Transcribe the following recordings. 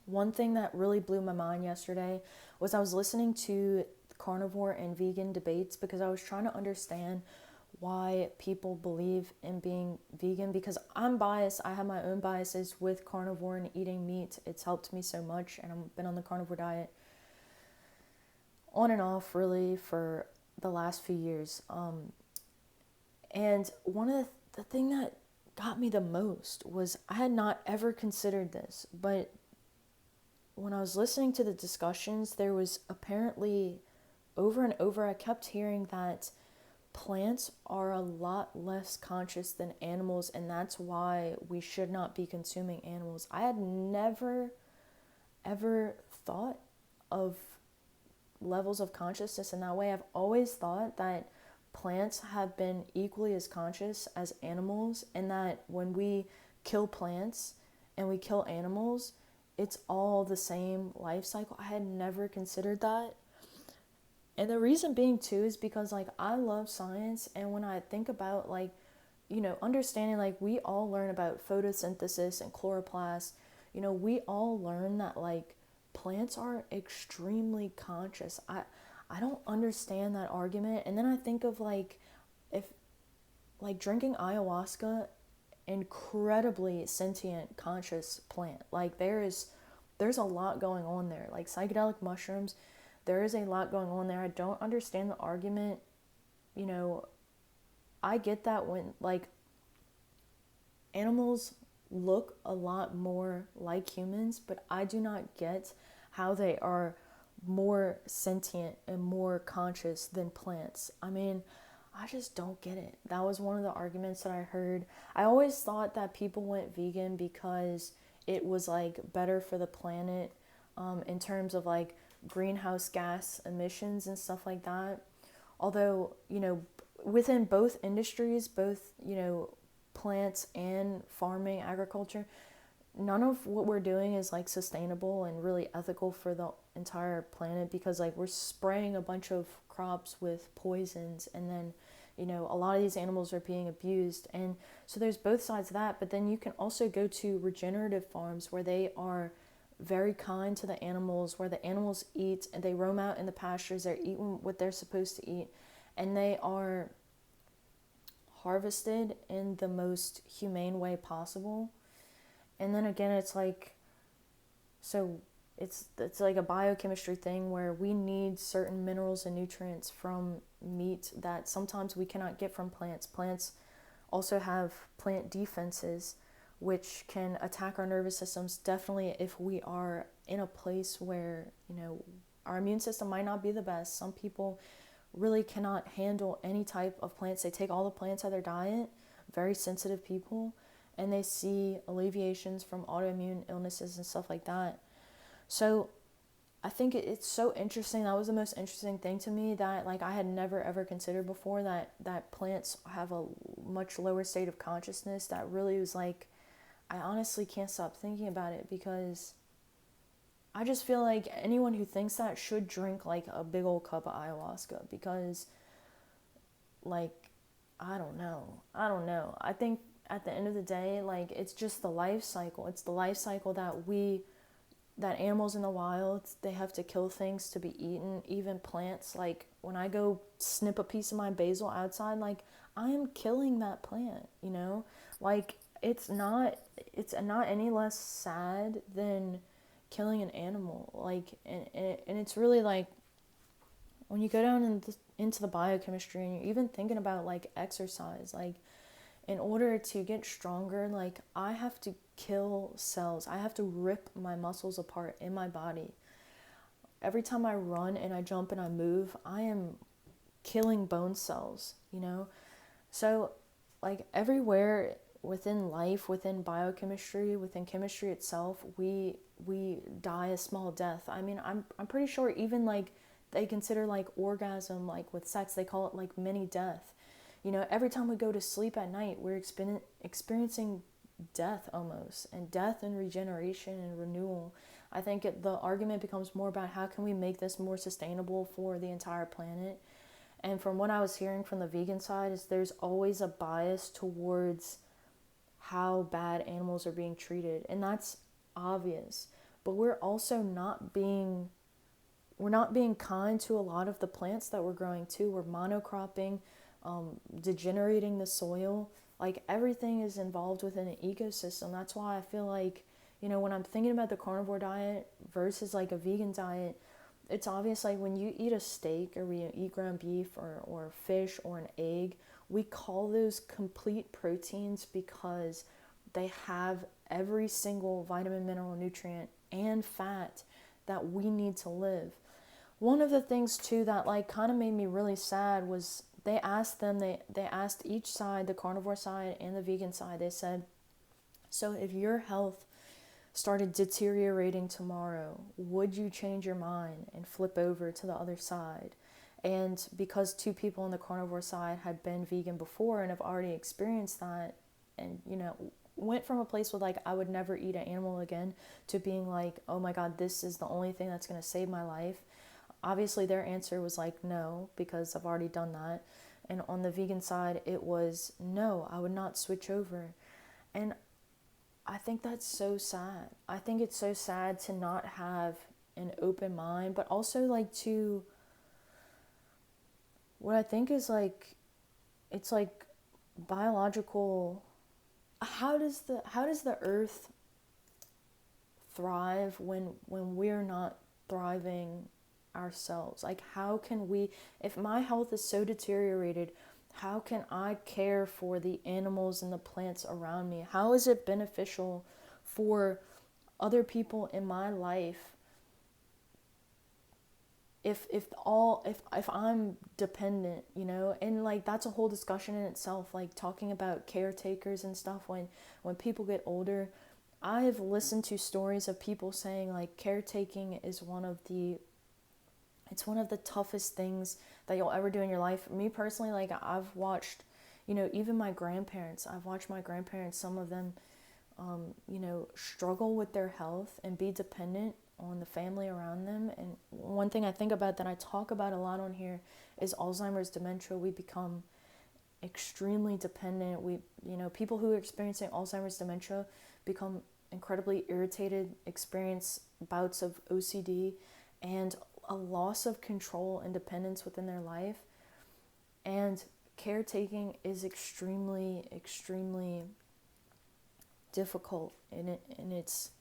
One thing that really blew my mind yesterday was I was listening to carnivore and vegan debates because I was trying to understand why people believe in being vegan, because I'm biased. I have my own biases with carnivore and eating meat. It's helped me so much, and I've been on the carnivore diet on and off really for the last few years. And one of the thing that got me the most was I had not ever considered this, but when I was listening to the discussions, there was apparently over and over, I kept hearing that plants are a lot less conscious than animals, and that's why we should not be consuming animals. I had never ever thought of levels of consciousness in that way. I've always thought that plants have been equally as conscious as animals, and that when we kill plants and we kill animals, it's all the same life cycle. I had never considered that. And the reason being too is because like I love science, and when I think about like, understanding, like we all learn about photosynthesis and chloroplast, we all learn that like plants are extremely conscious. I don't understand that argument. And then I think of like if like drinking ayahuasca, incredibly sentient conscious plant. Like there's a lot going on there. Like psychedelic mushrooms, there is a lot going on there. I don't understand the argument. You know, I get that when like animals look a lot more like humans, but I do not get how they are more sentient and more conscious than plants. I mean, I just don't get it. That was one of the arguments that I heard. I always thought that people went vegan because it was like better for the planet, in terms of like greenhouse gas emissions and stuff like that. Although, within both industries, both, plants and farming, agriculture, none of what we're doing is like sustainable and really ethical for the entire planet, because like we're spraying a bunch of crops with poisons, and then a lot of these animals are being abused. And so there's both sides of that. But then you can also go to regenerative farms where they are very kind to the animals, where the animals eat and they roam out in the pastures, they're eating what they're supposed to eat, and they are harvested in the most humane way possible. And then again, it's like, so it's like a biochemistry thing where we need certain minerals and nutrients from meat that sometimes we cannot get from plants. Plants also have plant defenses which can attack our nervous systems, definitely if we are in a place where our immune system might not be the best. Some people really cannot handle any type of plants. They take all the plants out of their diet, very sensitive people, and they see alleviations from autoimmune illnesses and stuff like that. So I think it's so interesting. That was the most interesting thing to me, that like I had never ever considered before, that plants have a much lower state of consciousness. That really was like, I honestly can't stop thinking about it, because I just feel like anyone who thinks that should drink like a big old cup of ayahuasca, because like I don't know. I think at the end of the day, like it's just the life cycle. It's the life cycle that animals in the wild, they have to kill things to be eaten. Even plants, like when I go snip a piece of my basil outside, like I am killing that plant. Like it's not any less sad than killing an animal. Like and it's really like when you go down into the biochemistry, and you're even thinking about like exercise, like in order to get stronger, like I have to kill cells. I have to rip my muscles apart in my body. Every time I run and I jump and I move, I am killing bone cells. So like everywhere within life, within biochemistry, within chemistry itself, we die a small death. I mean, I'm pretty sure even like they consider like orgasm, like with sex, they call it like mini death. Every time we go to sleep at night, we're experiencing death almost, and death and regeneration and renewal. I think the argument becomes more about how can we make this more sustainable for the entire planet. And from what I was hearing from the vegan side is there's always a bias towards how bad animals are being treated, and that's obvious. but we're not being kind to a lot of the plants that we're growing too. We're monocropping, degenerating the soil. Like everything is involved within an ecosystem. That's why I feel like, when I'm thinking about the carnivore diet versus like a vegan diet, it's obvious like when you eat a steak or we eat ground beef or fish or an egg, we call those complete proteins because they have every single vitamin, mineral, nutrient, and fat that we need to live. One of the things too that like kind of made me really sad was they asked each side, the carnivore side and the vegan side, they said, so if your health started deteriorating tomorrow, would you change your mind and flip over to the other side? And because two people on the carnivore side had been vegan before and have already experienced that, and went from a place where like I would never eat an animal again to being like, oh my god, this is the only thing that's going to save my life. Obviously their answer was like no, because I've already done that. And on the vegan side it was no, I would not switch over. And I think that's so sad. I think it's so sad to not have an open mind, but also like to, what I think is like, it's like biological. How does the earth thrive when we're not thriving ourselves? Like how can we, if my health is so deteriorated, how can I care for the animals and the plants around me? How is it beneficial for other people in my life if I'm dependent, and like that's a whole discussion in itself, like talking about caretakers and stuff when people get older. I've listened to stories of people saying like caretaking is it's one of the toughest things that you'll ever do in your life. Me personally, like I've watched, even I've watched my grandparents, some of them, struggle with their health and be dependent on the family around them. And one thing I think about that I talk about a lot on here is Alzheimer's dementia. We become extremely dependent. People who are experiencing Alzheimer's dementia become incredibly irritated, experience bouts of OCD and a loss of control and dependence within their life. And caretaking is extremely, extremely difficult, and it's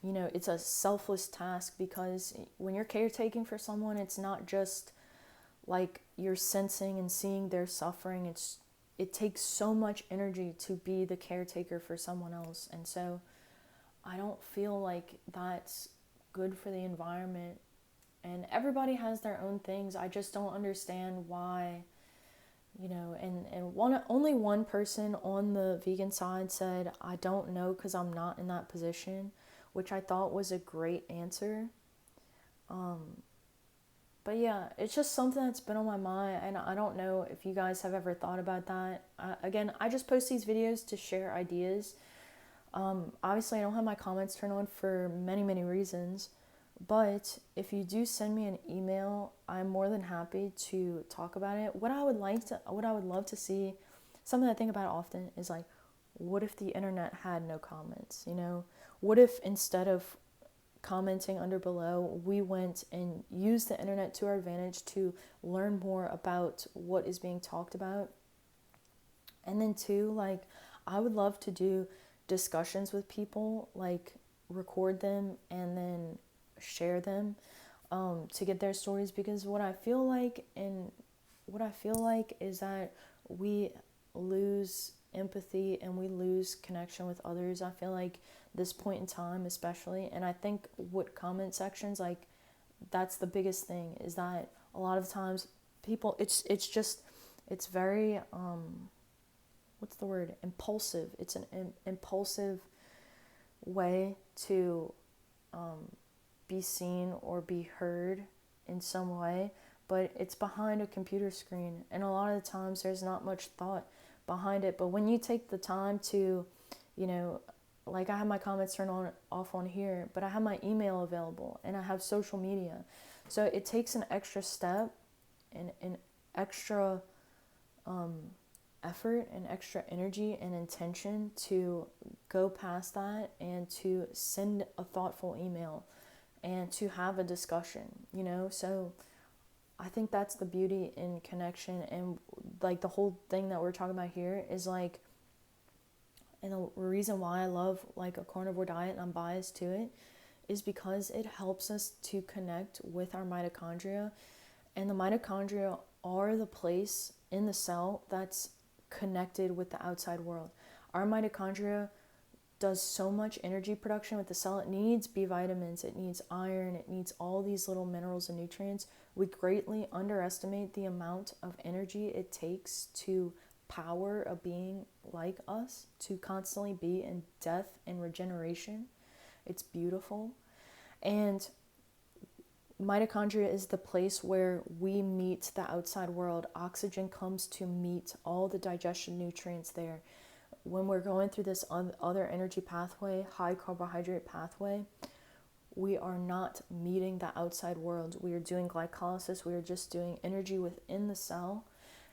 it's a selfless task, because when you're caretaking for someone, it's not just like you're sensing and seeing their suffering. It takes so much energy to be the caretaker for someone else. And so I don't feel like that's good for the environment. And everybody has their own things. I just don't understand why, only one person on the vegan side said, I don't know because I'm not in that position, which I thought was a great answer. But yeah, it's just something that's been on my mind, and I don't know if you guys have ever thought about that. Again, I just post these videos to share ideas. Obviously, I don't have my comments turned on for many, many reasons. But if you do send me an email, I'm more than happy to talk about it. What I would love to see, something I think about often is like, what if the internet had no comments? What if instead of commenting under below, we went and used the internet to our advantage to learn more about what is being talked about? And then two, like, I would love to do discussions with people, like record them and then share them, to get their stories, because what I feel like is that we lose empathy and we lose connection with others. I feel like this point in time especially, and I think what comment sections, like, that's the biggest thing, is that a lot of times people, it's very what's the word, impulsive. It's an impulsive way to be seen or be heard in some way, but it's behind a computer screen, and a lot of the times there's not much thought behind it. But when you take the time to, like, I have my comments turned off on here, but I have my email available and I have social media, so it takes an extra step and an extra effort and extra energy and intention to go past that and to send a thoughtful email and to have a discussion, you know? So I think that's the beauty in connection. And like the whole thing that we're talking about here is like, and the reason why I love like a carnivore diet and I'm biased to it is because it helps us to connect with our mitochondria. And the mitochondria are the place in the cell that's connected with the outside world. Our mitochondria does so much energy production with the cell. It needs B vitamins, it needs iron, it needs all these little minerals and nutrients. We greatly underestimate the amount of energy it takes to power a being like us to constantly be in death and regeneration. It's beautiful. And mitochondria is the place where we meet the outside world. Oxygen comes to meet all the digestion nutrients there. When we're going through this other energy pathway, high carbohydrate pathway, we are not meeting the outside world. We are doing glycolysis. We are just doing energy within the cell.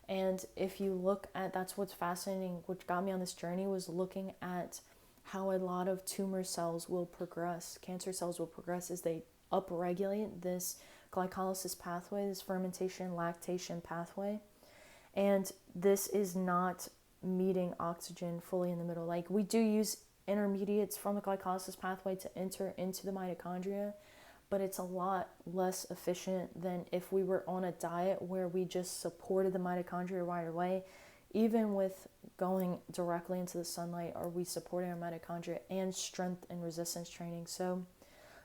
And if you look at, that's what's fascinating, which got me on this journey, was looking at how a lot of tumor cells will progress, cancer cells will progress as they upregulate this glycolysis pathway, this fermentation, lactation pathway. And this is not meeting oxygen fully in the middle. Like we do use intermediates from the glycolysis pathway to enter into the mitochondria, but it's a lot less efficient than if we were on a diet where we just supported the mitochondria right away. Even with going directly into the sunlight, are we supporting our mitochondria and strength and resistance training? So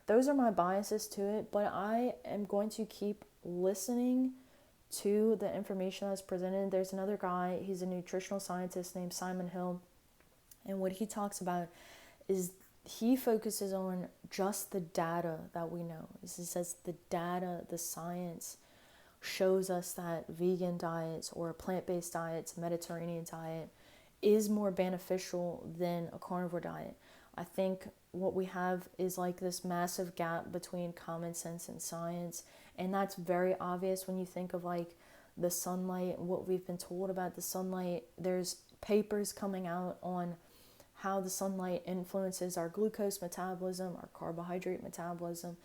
those are my biases to it, but I am going to keep listening to the information that's presented. There's another guy, he's a nutritional scientist named Simon Hill, and what he talks about is he focuses on just the data that we know. He says the data, the science shows us that vegan diets or plant-based diets, Mediterranean diet, is more beneficial than a carnivore diet. I think what we have is like this massive gap between common sense and science, and that's very obvious when you think of like the sunlight, what we've been told about the sunlight. There's papers coming out on how the sunlight influences our glucose metabolism, our carbohydrate metabolism,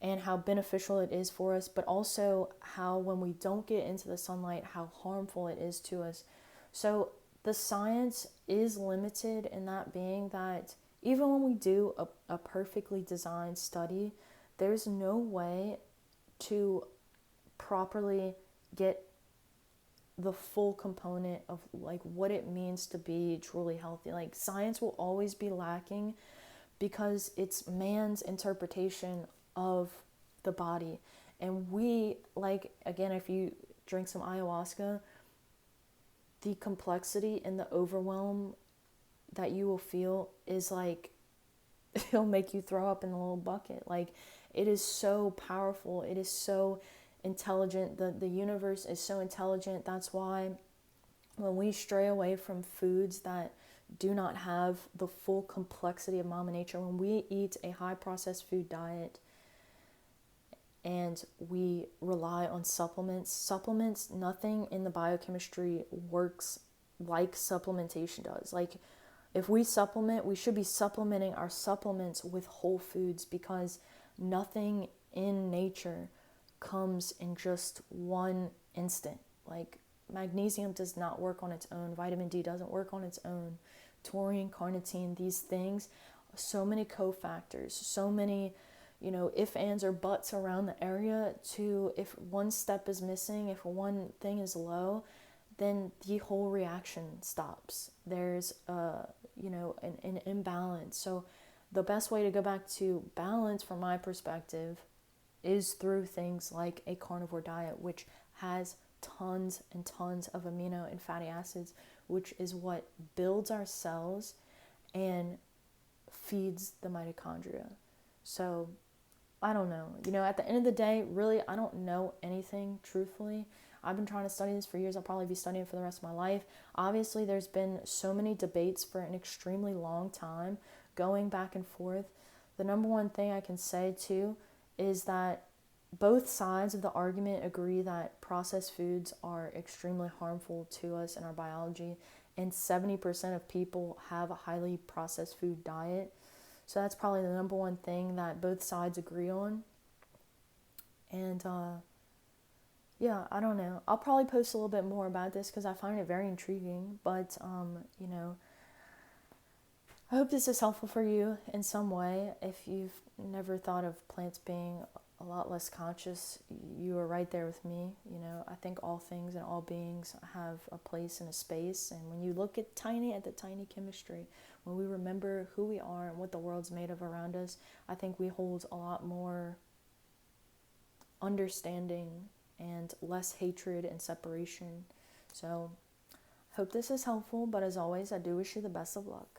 and how beneficial it is for us, but also how when we don't get into the sunlight, how harmful it is to us. So the science is limited in that being that even when we do a perfectly designed study, there's no way to properly get the full component of like what it means to be truly healthy. Like science will always be lacking because it's man's interpretation of the body. And we, like, again, if you drink some ayahuasca, the complexity and the overwhelm that you will feel is like, it'll make you throw up in the little bucket. Like, it is so powerful. It is so intelligent. The universe is so intelligent. That's why when we stray away from foods that do not have the full complexity of Mama Nature, when we eat a high processed food diet and we rely on supplements, nothing in the biochemistry works like supplementation does. Like if we supplement, we should be supplementing our supplements with whole foods, because nothing in nature comes in just one instant. Like magnesium does not work on its own. Vitamin D doesn't work on its own. Taurine, carnitine, these things, so many cofactors, so many, if, ands, or buts around the area to, if one step is missing, if one thing is low, then the whole reaction stops. There's, an imbalance. So the best way to go back to balance from my perspective is through things like a carnivore diet, which has tons and tons of amino and fatty acids, which is what builds our cells and feeds the mitochondria. So I don't know. At the end of the day, really, I don't know anything, truthfully. I've been trying to study this for years. I'll probably be studying it for the rest of my life. Obviously, there's been so many debates for an extremely long time, going back and forth. The number one thing I can say, too, is that both sides of the argument agree that processed foods are extremely harmful to us and our biology, and 70% of people have a highly processed food diet. So that's probably the number one thing that both sides agree on. And yeah, I don't know. I'll probably post a little bit more about this because I find it very intriguing. But, I hope this is helpful for you in some way. If you've never thought of plants being a lot less conscious, you are right there with me. I think all things and all beings have a place and a space. And when you look at the tiny chemistry, when we remember who we are and what the world's made of around us, I think we hold a lot more understanding and less hatred and separation. So, hope this is helpful. But as always, I do wish you the best of luck.